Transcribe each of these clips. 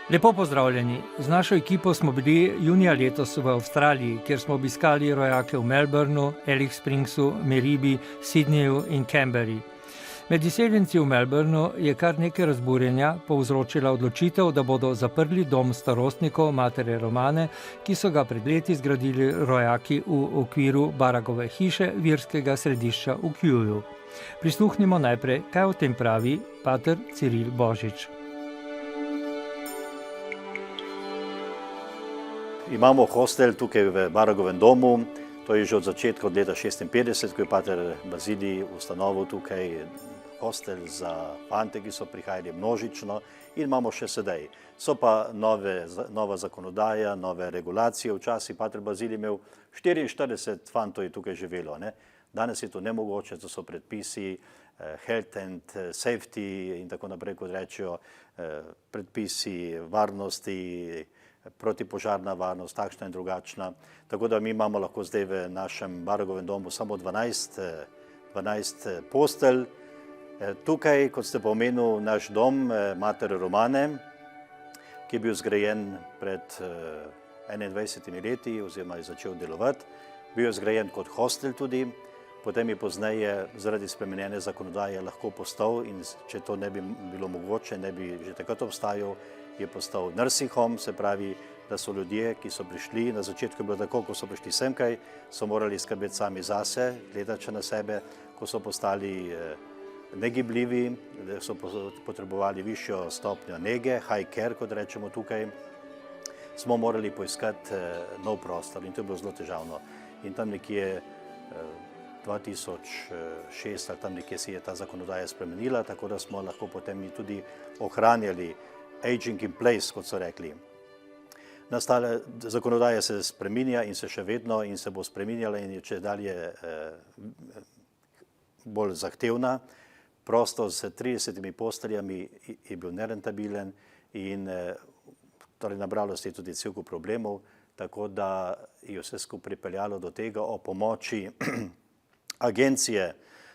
Lepo pozdravljeni. Z našo ekipo smo bili junija letos v Avstraliji, kjer smo obiskali rojake v Melbourneu, Alice Springsu, Meribi, Sydneyju in Canberri. Med izseljenci v Melbourneu je kar nekaj razburjenja povzročila odločitev, da bodo zaprli dom starostnikov matere Romane, ki so ga pred leti zgradili rojaki v okviru Baragove hiše verskega središča v Kewju. Prisluhnimo najprej, kaj o tem pravi pater Ciril Božič. Imamo hostel tukaj v Baragovem domu, to je že od začetka, od leta 1956, ko je pater Bazilij ustanovil tukaj hostel za fante, ki so prihajali množično, in imamo še sedaj. So pa nova zakonodaja, nove regulacije. Včasih pater Bazilij imel 44 fantov je tukaj živelo. Danes je to nemogoče, to so predpisi, health and safety in tako naprej, kot rečejo, predpisi varnosti, protipožarna varnost, takšna in drugačna. Tako da mi imamo lahko zdaj v našem Baragovem domu samo 12 postelj. Tukaj, kot ste pa omenil, naš dom matere Romane, ki je bil zgrajen pred 21 leti oziroma je začel delovati, bil je zgrajen kot hostel tudi, potem je pozneje zaradi spremenjene zakonodaje lahko postal, in če to ne bi bilo mogoče, ne bi že takrat obstajal, je postal nursing home, se pravi, da so ljudje, ki so prišli, na začetku je bilo tako, ko so prišli semkaj, so morali skrbeti sami zase, gledati na sebe, ko so postali negibljivi, da so potrebovali višjo stopnjo nege, high care, kot rečemo tukaj, smo morali poiskati nov prostor in to je bilo zelo težavno. In tam nekje 2006 ali tam nekje si je ta zakonodaja spremenila, tako da smo lahko potem tudi ohranjali aging in place, kot so rekli. Nastala zakonodaja se spreminja in se še vedno in se bo spreminjala in je če dalje bolj zahtevna. Prostor s 30 posteljami je bil nerentabilen in torej nabralo se je tudi cel kup problemov, tako da je vse skupaj pripeljalo do tega o pomoči agencije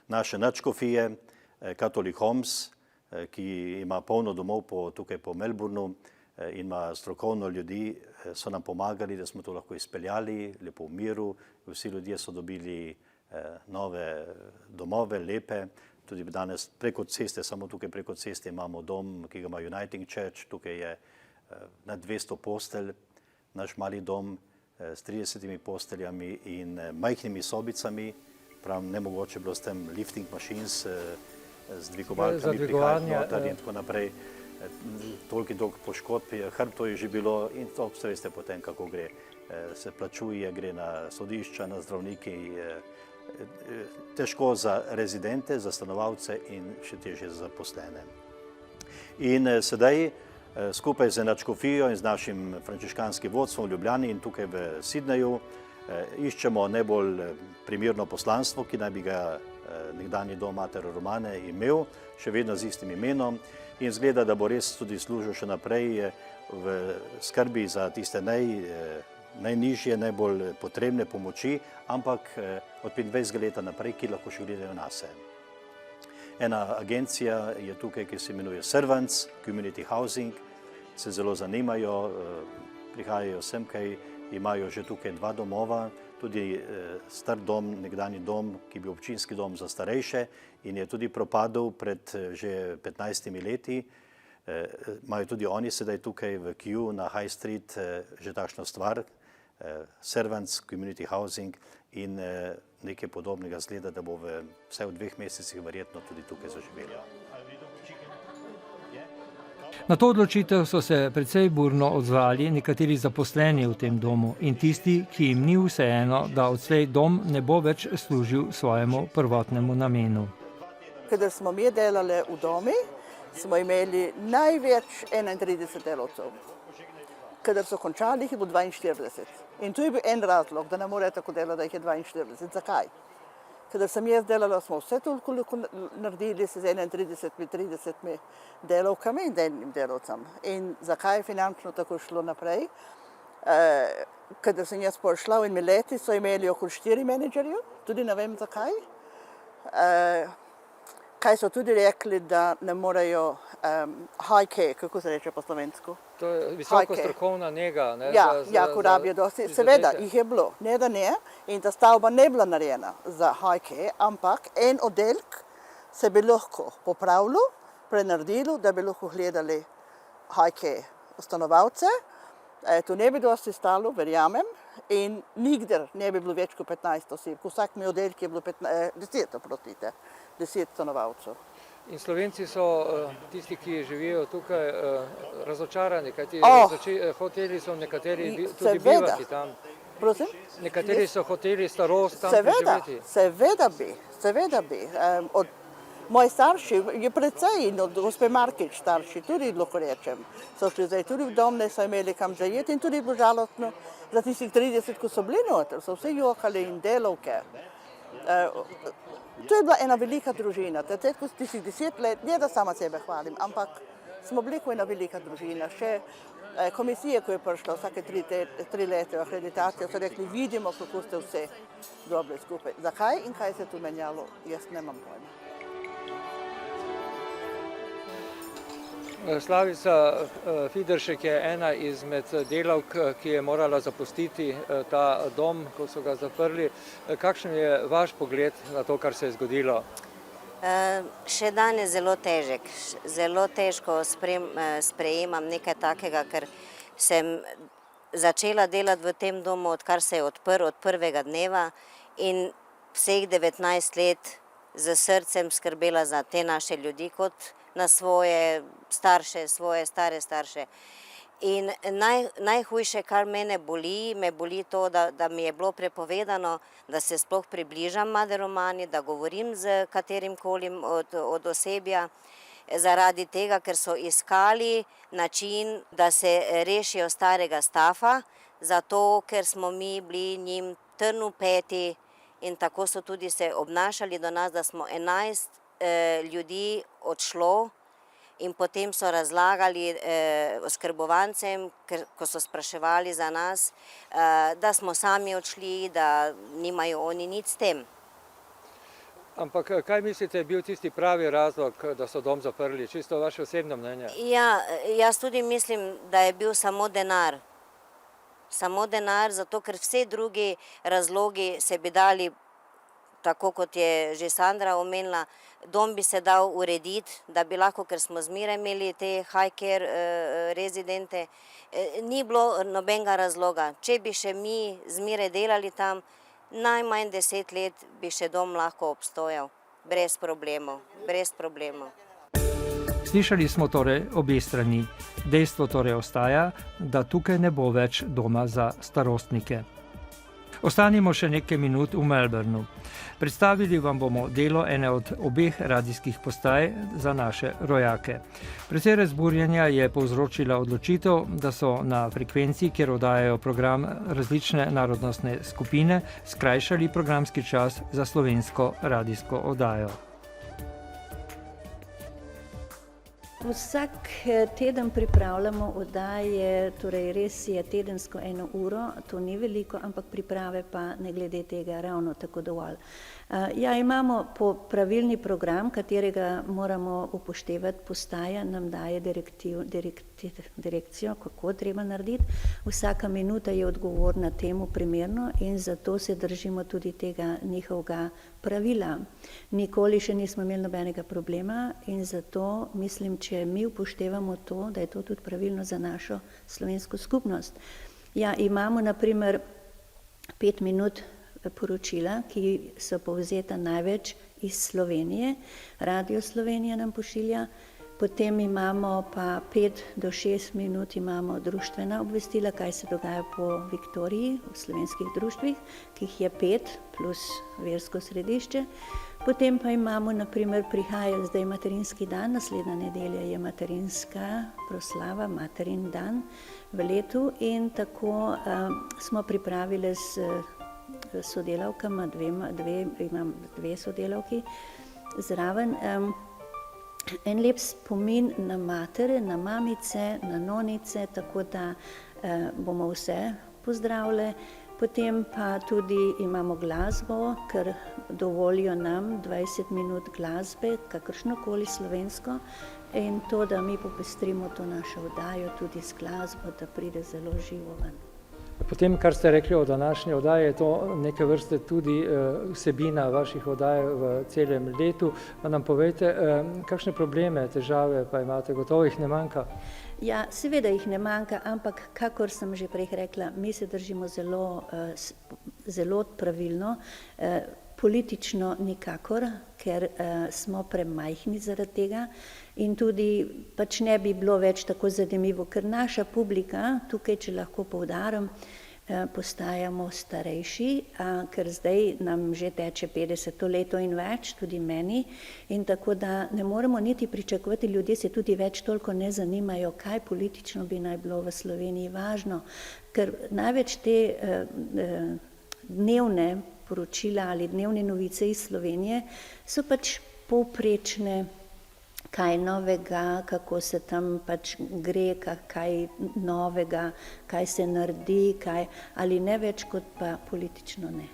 naše nadškofije, Catholic Homes, ki ima polno domov tukaj po Melbourneu in ima strokovno ljudi, so nam pomagali, da smo to lahko izpeljali, lepo v miru. Vsi ljudje so dobili nove domove, lepe. Tudi danes preko ceste, samo tukaj preko ceste imamo dom, ki ga ima Uniting Church, tukaj je na 200 postelj, naš mali dom s 30 posteljami in majhnimi sobicami, prav nemogoče bilo s tem lifting machines, z dvigovalkami prihajati noter in tako naprej. Toliko in toliko poškodb, hrbtov je že bilo in to veste potem, kako gre. Se plačuje, gre na sodišča, na zdravniki. Težko za rezidente, za stanovalce in še težje za zaposlene. In sedaj skupaj z nadškofijo in z našim frančiškanskim vodstvom v Ljubljani in tukaj v Sydneyju iščemo najbolj primerno poslanstvo, ki naj bi ga nekdanji dom matere Romane imel, še vedno z istim imenom, in zgleda, da bo res tudi služil še naprej v skrbi za tiste najnižje, najbolj potrebne pomoči, ampak od 25 leta naprej, ki lahko še gledajo nase. Ena agencija je tukaj, ki se imenuje Servants, Community Housing, se zelo zanimajo, prihajajo sem, kaj imajo že tukaj 2 domova, tudi star dom, nekdanji dom, ki je bil občinski dom za starejše in je tudi propadel pred že 15 leti. Imajo tudi oni sedaj tukaj v Kew na High Street že takšno stvar, Servants, Community Housing, in nekaj podobnega zgleda, da bo vsaj v 2 mesecih verjetno tudi tukaj zaživelo. Na to odločitev so se precej burno odzvali nekateri zaposleni v tem domu in tisti, ki jim ni vseeno, da odslej dom ne bo več služil svojemu prvotnemu namenu. Kadar smo mi delali v domu, smo imeli največ 31 delavcev. Kadar so končali, jih je bilo 42. In tu je bil en razlog, da ne more tako delati, da jih je 42. Zakaj? Kadar sem jaz delala, smo vse toliko naredili z 31-30 delavkami in enim delavcem. In zakaj je finančno tako šlo naprej? Kadar sem jaz prišla in leti, so imeli okoli 4 menedžerje, tudi ne vem zakaj. Kaj so tudi rekli, da ne morejo high care, kako se reče po slovensko? To je visoko Hajke. strokovna nega. Ne, Ja, ko rabijo dosti. Seveda, jih je bilo, ne da ne. In ta stavba ne bila narejena za hajke, ampak en oddelek se bi lahko popravilo, prenaredilo, da bi lahko gledali hajke stanovalce. To ne bi dosti stalo, verjamem. In nikdar ne bi bilo več kot 15 oseb. V vsakem oddelku je bilo 10 stanovalcev. In Slovenci so tisti, ki živijo tukaj, razočarani, kajti hoteli so nekateri tudi bivati tam. Prosim? Nekateri so hoteli starost tam preživeti. Seveda bi. Moji starši je precej in od gospe Markič starši, tudi lahko rečem, so šli zdaj tudi v dom, ne so imeli kam zajeti in tudi je bilo žalostno za tistih 30, ko so bili noter, so vsi jokali in delavke. To je bila ena velika družina, tistih 10 let, ne da sama sebe hvalim, ampak smo bili kot ena velika družina. Še komisije, ko je prišla vsake 3 leta akreditacijo, so rekli, vidimo, kako ste vse dobili skupaj. Zakaj in kaj se tu menjalo, jaz nemam pojma. Slavica Fideršek je ena izmed delavk, ki je morala zapustiti ta dom, ko so ga zaprli. Kakšen je vaš pogled na to, kar se je zgodilo? Še danes zelo težek. Zelo težko sprejemam nekaj takega, ker sem začela delati v tem domu, odkar se je odprl od prvega dneva in vseh 19 let z srcem skrbela za te naše ljudi kot na svoje starše, svoje stare starše. In najhujše, kar me boli to, da mi je bilo prepovedano, da se sploh približam Mother Romani, da govorim z katerim kolim od osebja, zaradi tega, ker so iskali način, da se rešijo starega stafa, zato ker smo mi bili njim trn v peti in tako so tudi se obnašali do nas, da smo 11 ljudi odšlo in potem so razlagali oskrbovancem, ko so spraševali za nas, da smo sami odšli, da nimajo oni nič s tem. Ampak kaj mislite, je bil tisti pravi razlog, da so dom zaprli? Čisto vaše osebno mnenje? Ja, jaz tudi mislim, da je bil samo denar. Samo denar, zato ker vse drugi razlogi se bi dali, tako kot je že Sandra omenila, dom bi se dal urediti, da bi lahko, ker smo zmeraj imeli te high care rezidente, ni bilo nobenega razloga. Če bi še mi zmeraj delali tam, najmanj 10 let bi še dom lahko obstojal, brez problemov, brez problemov. Slišali smo torej obe strani. Dejstvo torej ostaja, da tukaj ne bo več doma za starostnike. Ostanimo še nekaj minut v Melbournu. Predstavili vam bomo delo ene od obeh radijskih postaj za naše rojake. Precej razburjenja je povzročila odločitev, da so na frekvenci, kjer oddajajo program različne narodnostne skupine, skrajšali programski čas za slovensko radijsko oddajo. Vsak teden pripravljamo oddaje, torej res je tedensko 1 uro, to ni veliko, ampak priprave pa ne glede tega ravno tako dovolj. Ja, imamo pravilni program, katerega moramo upoštevati, postaja nam daje direkcijo, kako treba narediti. Vsaka minuta je odgovorna temu primerno in zato se držimo tudi tega njihovega pravila. Nikoli še nismo imeli nobenega problema in zato mislim, če mi upoštevamo to, da je to tudi pravilno za našo slovensko skupnost. Ja, imamo na primer 5 minut poročila, ki so povzeta največ iz Slovenije. Radio Slovenija nam pošilja. Potem imamo pa 5 do 6 minut imamo društvena obvestila, kaj se dogaja po Viktoriji v slovenskih društvih, ki jih je 5 plus versko središče. Potem pa imamo, na primer, prihaja zdaj materinski dan, naslednja nedelja je materinska proslava, materin dan v letu in tako smo pripravili s sodelavkama, imam 2 sodelavki zraven, en lep spomin na matere, na mamice, na nonice, tako da bomo vse pozdravili. Potem pa tudi imamo glasbo, ker dovolijo nam 20 minut glasbe, kakršnokoli slovensko, in to, da mi popestrimo to našo oddajo tudi z glasbo, da pride zelo živo ven. Potem, kar ste rekli o današnji oddaji, je to neke vrste tudi vsebina vaših oddaj v celem letu. Pa nam povejte, kakšne probleme, težave pa imate, gotovo jih ne manjka? Ja, seveda jih ne manjka, ampak kakor sem že prej rekla, mi se držimo zelo pravilno, politično nikakor, ker smo premajhni zaradi tega in tudi pač ne bi bilo več tako zanimivo, ker naša publika, tukaj, če lahko poudarim, postajamo starejši, ker zdaj nam že teče 50 leto in več, tudi meni, in tako da ne moremo niti pričakovati, ljudje se tudi več toliko ne zanimajo, kaj politično bi naj bilo v Sloveniji važno, ker največ te dnevne poročila ali dnevne novice iz Slovenije so pač povprečne, kaj novega, kako se tam pač gre, kaj novega, kaj se naredi, ali ne več kot pa politično ne.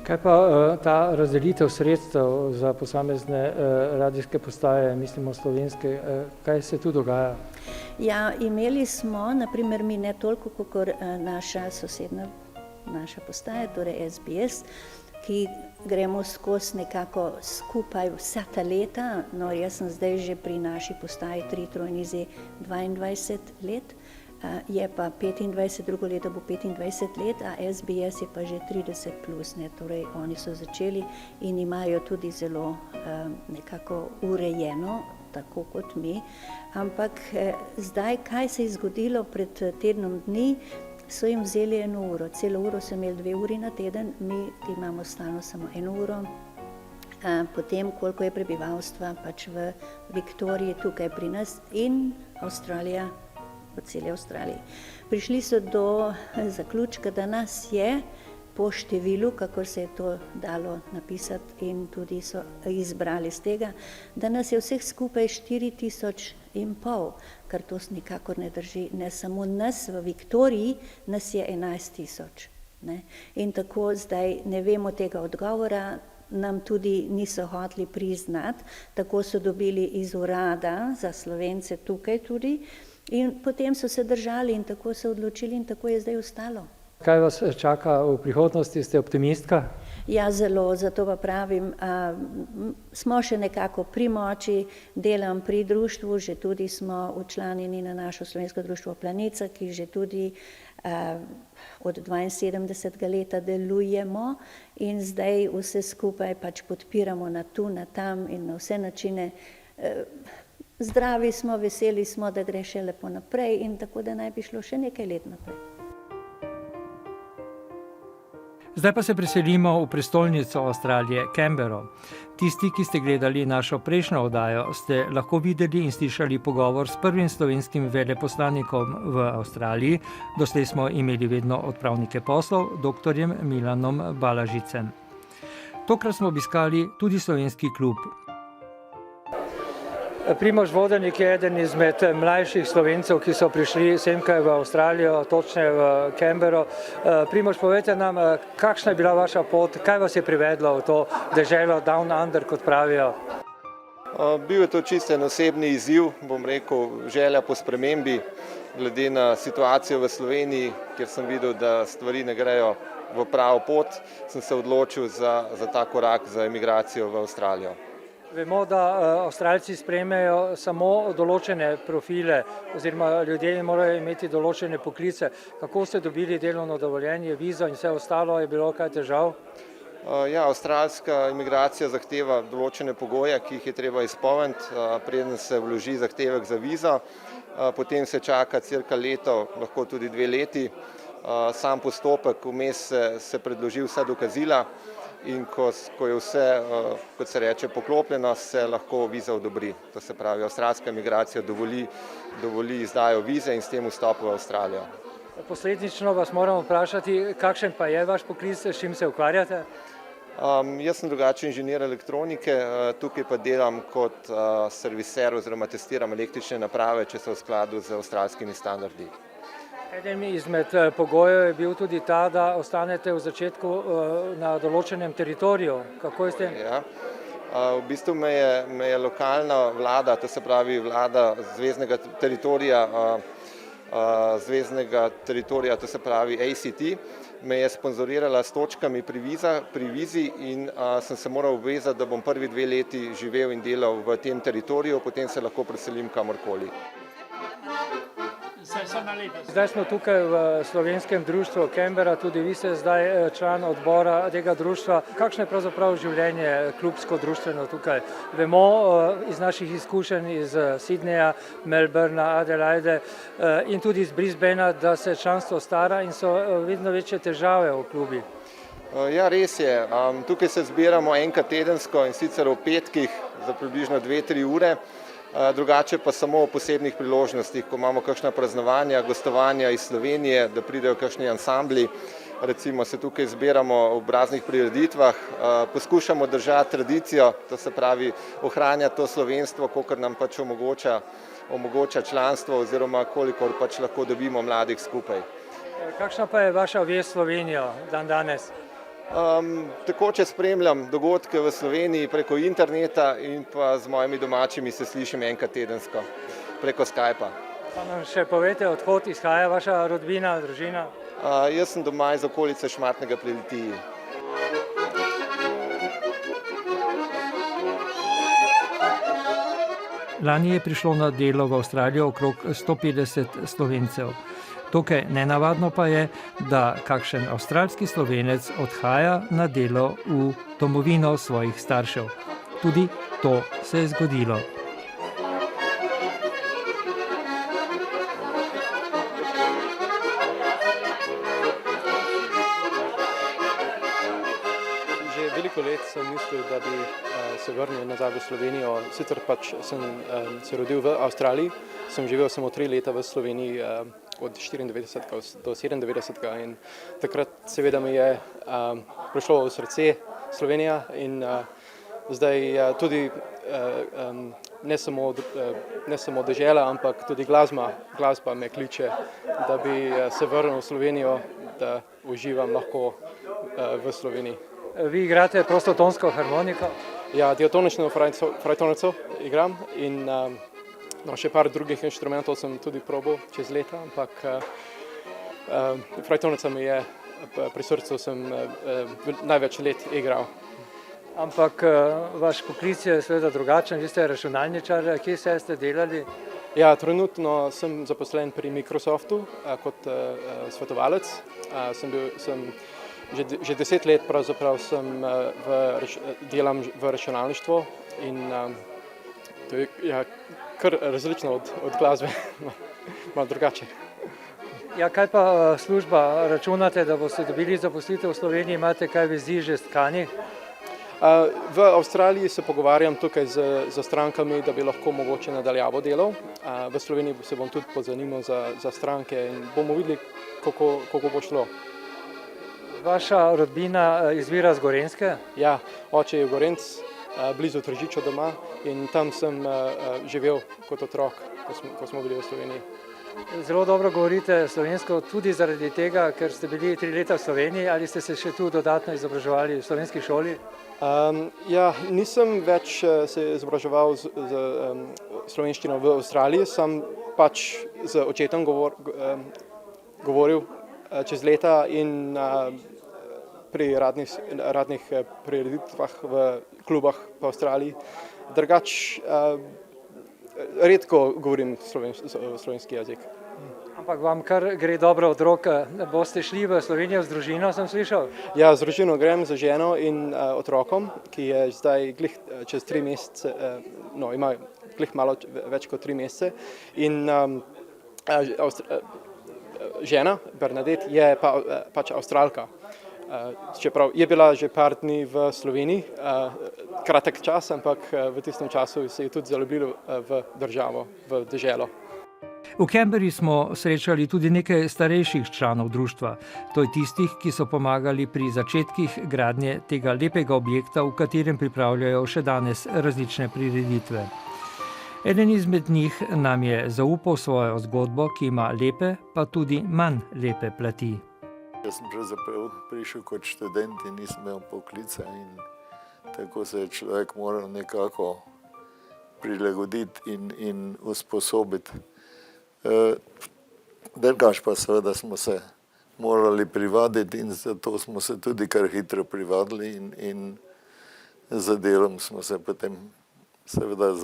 Kaj pa ta razdelitev sredstev za posamezne radijske postaje, mislimo slovenske, kaj se tu dogaja? Ja, imeli smo, naprimer mi ne toliko, kot naša sosedna naša postaja, torej SBS, ki gremo skozi nekako skupaj vsa ta leta. No, jaz sem zdaj že pri naši postaji 3-3-22 let, je pa 25, drugo leto bo 25 let, a SBS je pa že 30 plus, ne, torej oni so začeli in imajo tudi zelo nekako urejeno, tako kot mi. Ampak zdaj, kaj se je zgodilo pred tednom dni, so jim vzeli 1 uro, celo uro so imeli 2 uri na teden, mi imamo stalno samo 1 uro. Potem, koliko je prebivalstva pač v Viktoriji tukaj pri nas in Avstralija, v celi Avstraliji. Prišli so do zaključka, da nas je po številu, kakor se je to dalo napisati in tudi so izbrali z tega, da nas je vseh skupaj 4,500, kar to nikakor ne drži. Ne samo nas v Viktoriji, nas je 11,000. In tako zdaj ne vemo tega odgovora, nam tudi niso hoteli priznati, tako so dobili iz urada za Slovence tukaj tudi in potem so se držali in tako so odločili in tako je zdaj ostalo. Kaj vas čaka v prihodnosti, ste optimistka? Ja, zelo, zato pa pravim, smo še nekako pri moči, delam pri društvu, že tudi smo včlanjeni na našo slovensko društvo Planica, ki že tudi od 72. leta delujemo in zdaj vse skupaj pač podpiramo na tu, na tam in na vse načine. Zdravi smo, veseli smo, da gre še lepo naprej in tako, da naj bi šlo še nekaj let naprej. Zdaj pa se preselimo v prestolnico Avstralije, Canberro. Tisti, ki ste gledali našo prejšnjo oddajo, ste lahko videli in slišali pogovor s prvim slovenskim veleposlanikom v Avstraliji. Doslej smo imeli vedno odpravnike poslov, doktorjem Milanom Balažicem. Tokrat smo obiskali tudi slovenski klub. Primož Vodenik je eden izmed mlajših Slovencev, ki so prišli semkaj v Avstralijo, točneje v Canberro. Primož, povejte nam, kakšna je bila vaša pot, kaj vas je privedlo v to deželo Down Under, kot pravijo? Bil je to čisto en osebni izziv, bom rekel, želja po spremembi, glede na situacijo v Sloveniji, kjer sem videl, da stvari ne grejo v pravo pot, sem se odločil za ta korak, za emigracijo v Avstralijo. Vemo, da Avstralci sprejmejo samo določene profile oziroma ljudje morajo imeti določene poklice. Kako ste dobili delovno dovoljenje, vizo in vse ostalo, je bilo kaj težav? Ja, avstralska imigracija zahteva določene pogoje, ki jih je treba izpolniti, preden se vloži zahtevek za vizo. Potem se čaka cirka leto, lahko tudi 2 leti. Sam postopek, vmes se predloži vsa dokazila. In ko je vse, kot se reče, poklopljeno, se lahko viza odobri. To se pravi, avstralska imigracija dovoli izdajo vize in s tem vstop v Avstralijo. Posledično vas moramo vprašati, kakšen pa je vaš poklic, s čim se ukvarjate? Jaz sem drugače inženir elektronike, tukaj pa delam kot serviser oziroma testiram električne naprave, če so v skladu z avstralskimi standardi. Eden izmed pogojev je bil tudi ta, da ostanete v začetku na določenem teritoriju. Kako je s tem? Ja. V bistvu me je lokalna vlada, to se pravi vlada zveznega teritorija, to se pravi ACT, me je sponzorirala s točkami pri vizi in sem se moral obvezati, da bom prvi 2 leti živel in delal v tem teritoriju, potem se lahko preselim kamorkoli. Zdaj smo tukaj v slovenskem društvu Canberra, tudi vi ste zdaj član odbora tega društva. Kakšno je pravzaprav življenje klubsko društveno tukaj? Vemo iz naših izkušenj iz Sydneyja, Melbourna, Adelaide in tudi iz Brisbanea, da se članstvo stara in so vedno večje težave v klubi. Ja, res je. Tukaj se zbiramo enkrat tedensko in sicer v petkih za približno 2-3 ure. Drugače pa samo v posebnih priložnostih, ko imamo kakšna praznovanja, gostovanja iz Slovenije, da pridejo kakšni ansambli, recimo se tukaj zbiramo ob raznih prireditvah, poskušamo držati tradicijo, to se pravi ohranjati to slovenstvo, kolikor nam pač omogoča članstvo oziroma kolikor pač lahko dobimo mladih skupaj. Kakšna pa je vaša vest Slovenijo danes? Tekoče spremljam dogodke v Sloveniji preko interneta in pa z mojimi domačimi se slišim enkrat tedensko preko Skypa. Pa nam še povete, odkot izhaja vaša rodbina, družina? Jaz sem doma iz okolice Šmartnega pri Litiji. Lani je prišlo na delo v Avstralijo okrog 150 Slovencev. Tukaj nenavadno pa je, da kakšen avstralski Slovenec odhaja na delo v domovino svojih staršev. Tudi to se je zgodilo. Že veliko let sem mislil, da bi se vrnil nazaj v Slovenijo. Sicer pač sem se rodil v Avstraliji, sem živel samo 3 leta v Sloveniji, od 94 do 97 in takrat seveda mi je prišlo v srce Slovenija in zdaj tudi ne samo dežela, ampak tudi glasba me kliče, da bi se vrnil v Slovenijo, da uživam lahko v Sloveniji. Vi igrate prostotonsko harmoniko? Ja, diatonično frajtonico igram in še par drugih inštrumentov sem tudi probal čez leta, ampak frajtonica mi je pri srcu, sem največ let igral. Ampak vaš poklic je seveda drugačen, vi ste računalničar, kje ste delali? Ja, trenutno sem zaposlen pri Microsoftu kot svetovalec. Že 10 let pravzaprav delam v računalništvu in to je kar različno od glasbe, malo drugače. Ja, kaj pa služba? Računate, da boste dobili zaposlitev v Sloveniji, imate kaj vezi že tkanih? V Avstraliji se pogovarjam tukaj z strankami, da bi lahko mogoče nadaljavo delal. V Sloveniji se bom tudi pozanimal za stranke in bomo videli, kako bo šlo. Vaša rodbina izvira z Gorenjske? Ja, oče je Gorenc, blizu Tržiča doma in tam sem živel kot otrok, ko smo bili v Sloveniji. Zelo dobro govorite slovensko tudi zaradi tega, ker ste bili 3 leta v Sloveniji, ali ste se še tu dodatno izobraževali v slovenski šoli? Ja, nisem več se izobraževal z slovenščino v Avstraliji, sem pač z očetom govoril čez leta in pri radnih prireditvah v klubah v Avstraliji. Drugač redko govorim slovenski jezik. Ampak vam kar gre dobro od rok. Boste šli v Slovenijo z družino, sem slišal? Ja, z družino grem, z ženo in otrokom, ki je zdaj glih čez 3 mesece, ima glih malo več kot 3 mesece. In žena, Bernadette, je pač Avstralka. Čeprav je bila že par dni v Sloveniji, kratek čas, ampak v tistem času se je tudi zaljubila v državo, v deželo. V Canberri smo srečali tudi nekaj starejših članov društva. To je tistih, ki so pomagali pri začetkih gradnje tega lepega objekta, v katerem pripravljajo še danes različne prireditve. Eden izmed njih nam je zaupal svojo zgodbo, ki ima lepe, pa tudi manj lepe plati. Jaz sem pravzaprav prišel kot študent in nisem imel poklica in tako se je človek moral nekako prilagoditi in usposobiti. Drugače pa seveda smo se morali privaditi in zato smo se tudi kar hitro privadili in za delom smo se potem seveda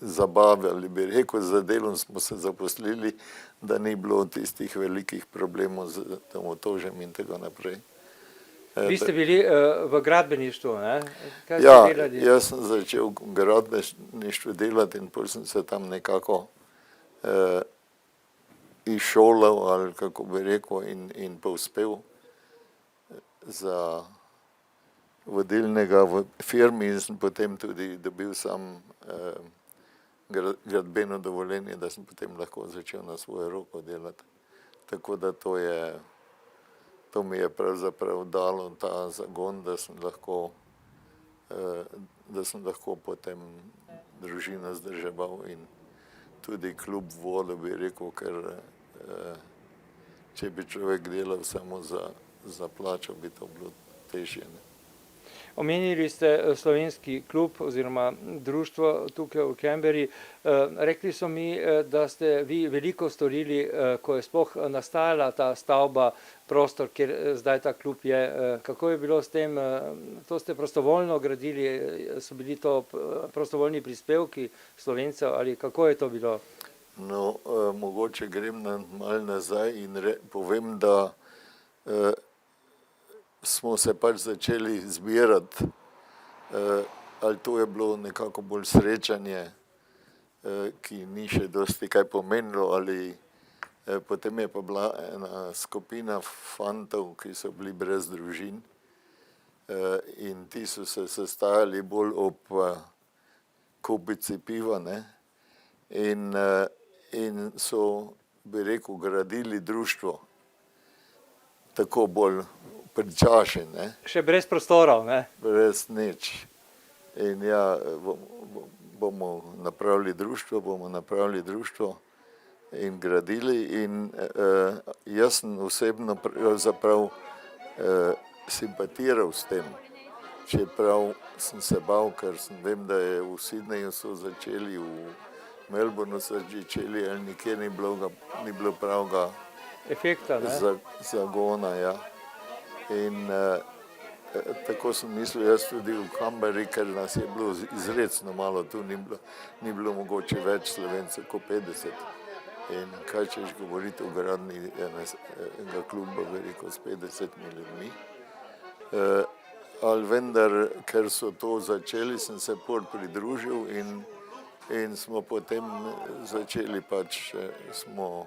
zabavljali, bi rekel, za delom smo se zaposlili, da ni bilo tistih velikih problemov z domotožjem in tako naprej. Vi ste bili v gradbeništvu, ne? Kaj Ja, ste delali? jaz sem začel v gradbeništvu delati in potem sem se tam nekako izšolal, ali kako bi rekel, in povzpel za vodilnega v firmi in sem potem tudi dobil sam gradbeno dovoljenje, da sem potem lahko začel na svojo roko delati. Tako da to mi je pravzaprav dalo ta zagon, da sem lahko potem družino zdrževal in tudi klub vodil, bi rekel, ker če bi človek delal samo za plačo, bi to bilo težje. Omenili ste slovenski klub oziroma društvo tukaj v Canberri. Rekli so mi, da ste vi veliko storili, ko je sploh nastajala ta stavba, prostor, kjer zdaj ta klub je. Kako je bilo s tem? To ste prostovoljno gradili, so bili to prostovoljni prispevki Slovencev ali kako je to bilo? No, mogoče grem malo nazaj in povem, da smo se pač začeli zbirati, ali to je bilo nekako bolj srečanje, ki ni še dosti kaj pomenilo, ali potem je pa bila ena skupina fantov, ki so bili brez družin in ti so se sestajali bolj ob kupici piva, ne, in so, bi rekel, gradili društvo, tako bolj pričašen, ne. Še brez prostorov, ne? Brez nič. In ja, bomo napravili društvo in gradili in jaz sem osebno pravzaprav simpatiral s tem. Čeprav sem se bal, ker vem, da je v Sydneyju so začeli, v Melbournu so začeli, ali nikjer ni bilo pravega Efekta, ne? zagona, ja. In tako sem mislil jaz tudi v Canberri, ker nas je bilo izrecno malo, tu ni bilo mogoče več Slovencev kot 50. In kaj češ govoriti o gradnji enega kluba, veliko s 50 ljudmi. Ali vendar, ker so to začeli, sem se pridružil in smo potem začeli pač, smo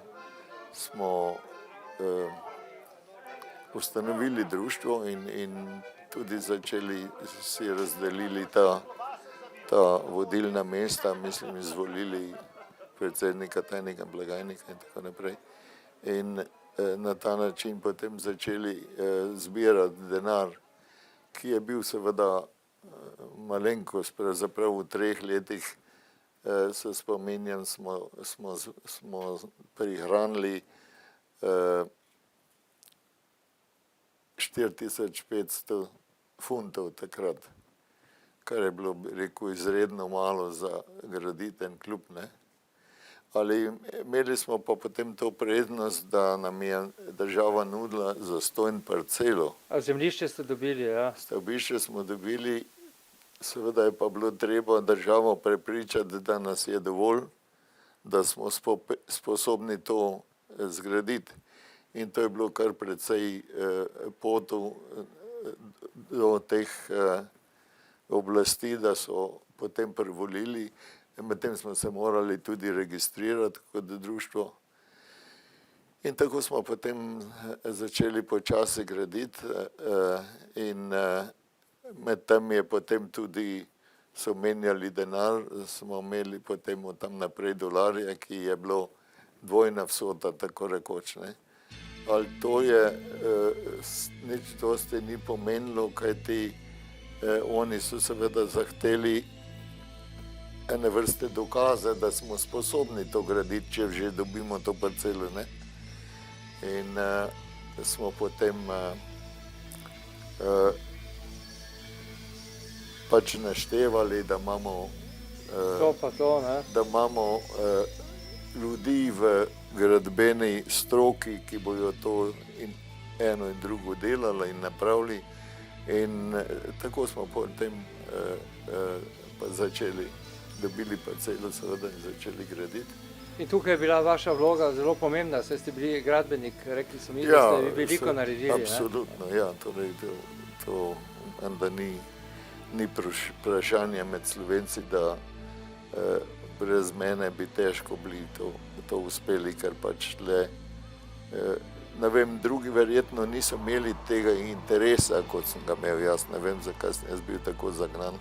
ustanovili društvo in tudi začeli si razdelili ta vodilna mesta, mislim, izvolili predsednika, tajnika, blagajnika in tako naprej. In na ta način potem začeli zbirati denar, ki je bil seveda malenkost, pravzaprav v 3 letih, se spominjam, smo prihranili 4500 funtov takrat, kar je bilo, bi rekel, izredno malo za graditi en klub, ne. Ali imeli smo pa potem to prednost, da nam je država nudila zastonj parcelo. A zemljišče ste dobili, ja? Zemljišče smo dobili, seveda je pa bilo treba državo prepričati, da nas je dovolj, da smo sposobni to zgraditi. In to je bilo kar precej potov do teh oblasti, da so potem privolili. Medtem smo se morali tudi registrirati kot društvo. In tako smo potem začeli počasi graditi in medtem je potem tudi so menjali denar, smo imeli potem od tam naprej dolarje, ki je bilo dvojna vsota, tako rekoč, ne. Ali to je nič dosti ni pomenilo, kajti oni so seveda zahteli ene vrste dokaze, da smo sposobni to graditi, če že dobimo to parcelo, ne. In smo potem pač naštevali, da imamo da imamo ljudi v gradbeni stroki, ki bojo to eno in drugo delali in napravili. In tako smo potem pa začeli, dobili parcelo seveda in začeli graditi. In tukaj je bila vaša vloga zelo pomembna, saj ste bili gradbenik, rekli so mi, da ste veliko naredili. Absolutno, ja, torej to da ni vprašanje med Slovenci, da brez mene bi težko bili to uspeli, ker pač le, ne vem, drugi verjetno niso imeli tega interesa, kot sem ga imel jaz, ne vem, zakaj sem jaz bil tako zagnan.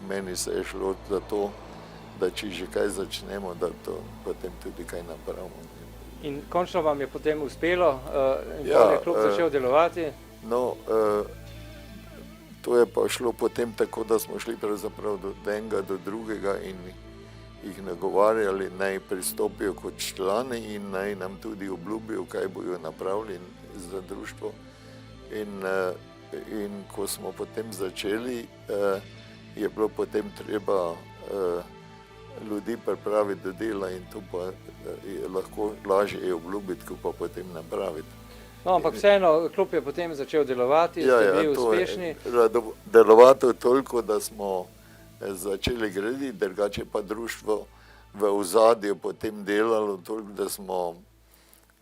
Meni se je šlo za to, da če že kaj začnemo, da to potem tudi kaj napravimo. In končno vam je potem uspelo, in potem je klub začel delovati? No, to je pa šlo potem tako, da smo šli pravzaprav do enega do drugega in jih nagovarjali, naj pristopijo kot člani in naj nam tudi obljubijo, kaj bojo napravili za društvo. In ko smo potem začeli, je bilo potem treba ljudi pripraviti do dela in to pa je lahko lažje obljubiti, kot pa potem napraviti. No, ampak vseeno, klub je potem začel delovati, ste bili uspešni. Delovati toliko, da smo začeli graditi, drugače pa društvo v ozadju potem delalo toliko,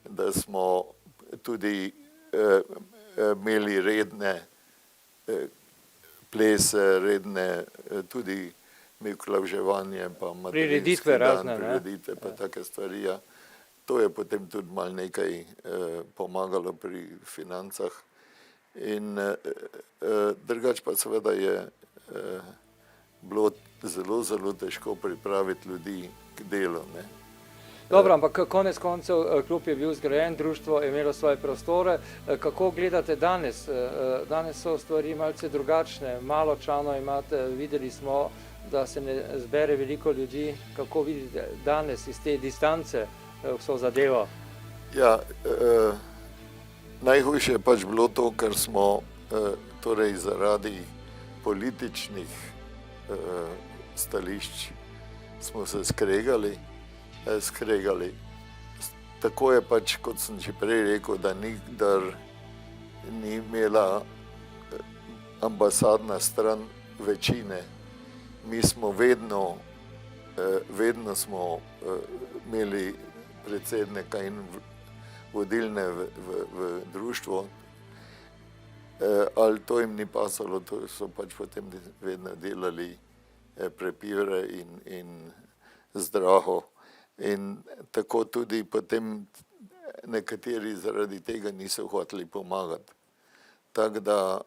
da smo tudi imeli redne plese, redne tudi miklavževanje, pa materinski dan, prireditve, pa take stvari. To je potem tudi malo nekaj pomagalo pri financah. In drugač pa seveda je bilo zelo, zelo težko pripraviti ljudi k delu, ne. Dobro, ampak konec koncev klub je bil zgrajen, društvo je imelo svoje prostore. Kako gledate danes? Danes so stvari malce drugačne, malo članov imate, videli smo, da se ne zbere veliko ljudi. Kako vidite danes iz te distance vso zadevo? Ja, najhujše je pač bilo to, ker smo torej zaradi političnih stališč smo se skregali. Tako je pač, kot sem že prej rekel, da nikdar ni imela ambasadna stran večine. Mi smo vedno smo imeli predsednika in vodilne v društvu, ali to jim ni pasalo, to so pač potem vedno delali prepire in zdraho. In tako tudi potem nekateri zaradi tega niso hoteli pomagati. Tako da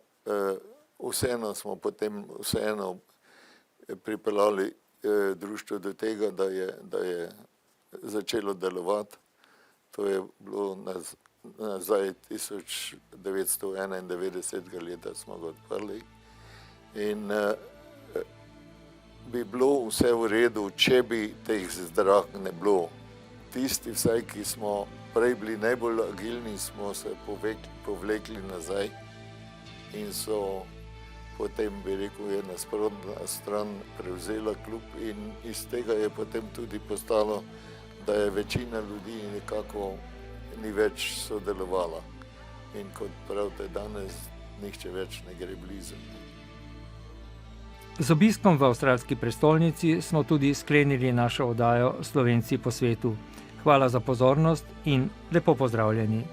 vseeno smo potem pripeljali društvo do tega, da je začelo delovati. To je bilo nazaj 1991. leta smo ga odprli. In bi bilo vse v redu, če bi teh zdrah ne bilo. Tisti vsaj, ki smo prej bili najbolj agilni, smo se povlekli nazaj in so potem, bi rekel, je nasprotna stran prevzela klub in iz tega je potem tudi postalo, da je večina ljudi nekako ni več sodelovala. In kot pravite, danes nihče več ne gre blizu. Z obiskom v avstralski prestolnici smo tudi sklenili našo oddajo Slovenci po svetu. Hvala za pozornost in lepo pozdravljeni.